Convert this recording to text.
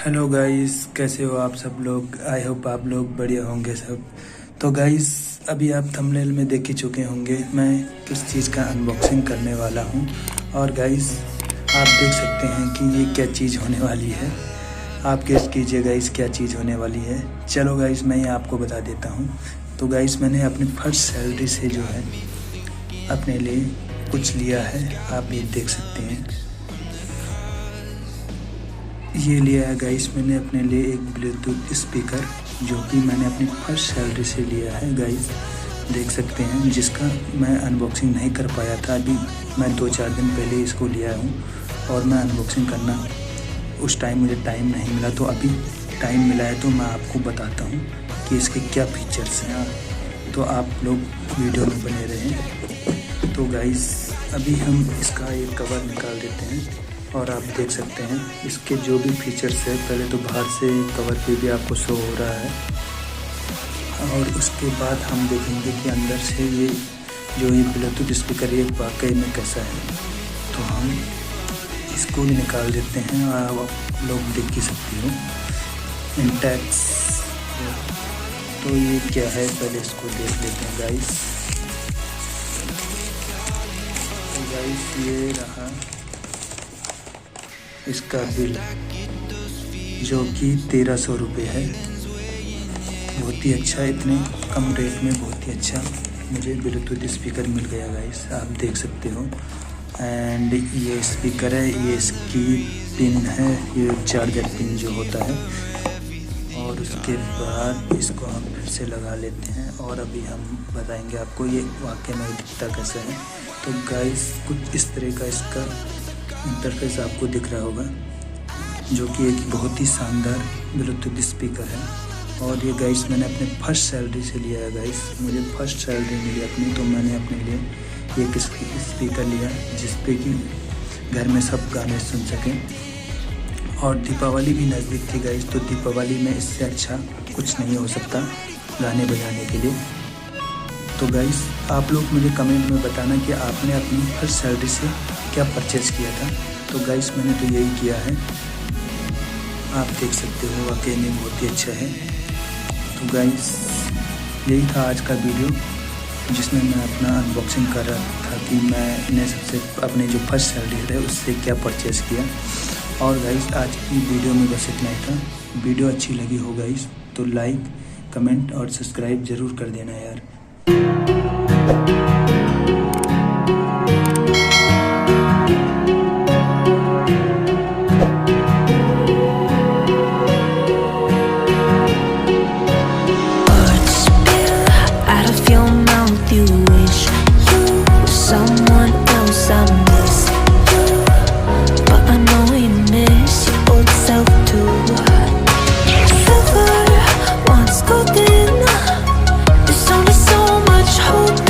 Hello guys, कैसे हो आप सब लोग। आई होप आप लोग बढ़िया होंगे सब। तो गाइस, अभी आप थंबनेल में देख ही चुके होंगे मैं किस चीज़ का अनबॉक्सिंग करने वाला हूं। और गाइस, आप देख सकते हैं कि ये क्या चीज़ होने वाली है। आप गेस कीजिए गाइस क्या चीज़ होने वाली है। चलो गाइस, मैं ये आपको बता देता हूँ। तो गाइस, मैंने अपनी फर्स्ट सैलरी से जो है अपने लिए कुछ लिया है। आप ये देख सकते हैं, ये लिया है गाइस मैंने अपने लिए एक ब्लूटूथ स्पीकर, जो कि मैंने अपनी फर्स्ट सैलरी से लिया है गाइस। देख सकते हैं, जिसका मैं अनबॉक्सिंग नहीं कर पाया था। अभी मैं 2-4 दिन पहले इसको लिया हूँ और मैं अनबॉक्सिंग करना उस टाइम मुझे टाइम नहीं मिला। तो अभी टाइम मिला है तो मैं आपको बताता हूँ कि इसके क्या फीचर्स हैं। तो आप लोग वीडियो में बने रहें। तो गाइस, अभी हम इसका एक कवर निकाल देते हैं और आप देख सकते हैं इसके जो भी फीचर्स है। पहले तो बाहर से कवर पे भी आपको शो हो रहा है, और उसके बाद हम देखेंगे कि अंदर से ये जो ये ब्लूटूथ स्पीकर ये वाकई में कैसा है। तो हम इसको भी निकाल देते हैं और आप लोग देख ही सकते हो इंटैक्स। तो ये क्या है, पहले इसको देख लेते हैं गाइस। तो गाइस, ये रहा इसका बिल, जो कि 1300 रुपये है। बहुत ही अच्छा, इतने कम रेट में बहुत ही अच्छा मुझे ब्लूटूथ स्पीकर मिल गया गाइस, आप देख सकते हो। एंड ये स्पीकर है, ये इसकी पिन है, ये चार्जर पिन जो होता है। और उसके बाद इसको हम फिर से लगा लेते हैं और अभी हम बताएंगे आपको ये वाकई में दिखता कैसा है। तो गाइस, कुछ इस तरह का इसका इंटरफेस आपको दिख रहा होगा, जो कि एक बहुत ही शानदार ब्लूटूथ स्पीकर है। और ये गाइस मैंने अपने फर्स्ट सैलरी से लिया है गाइस। मुझे फर्स्ट सैलरी मिली अपनी, तो मैंने अपने लिए एक स्पीकर लिया जिस पे कि घर में सब गाने सुन सकें। और दीपावली भी नज़दीक थी गाइस, तो दीपावली में इससे अच्छा कुछ नहीं हो सकता गाने बजाने के लिए। तो गाइस, आप लोग मुझे कमेंट में बताना कि आपने अपनी फर्स्ट सैलरी से क्या परचेज़ किया था। तो गाइस, मैंने तो यही किया है, आप देख सकते हो वाकई में बहुत ही अच्छा है। तो गाइस, यही था आज का वीडियो, जिसमें मैं अपना अनबॉक्सिंग कर रहा था कि मैंने सबसे अपने जो फर्स्ट सैलरी है उससे क्या परचेज़ किया। और गाइस, आज की वीडियो में बस इतना ही था। वीडियो अच्छी लगी हो गाइस तो लाइक, कमेंट और सब्सक्राइब ज़रूर कर देना यार।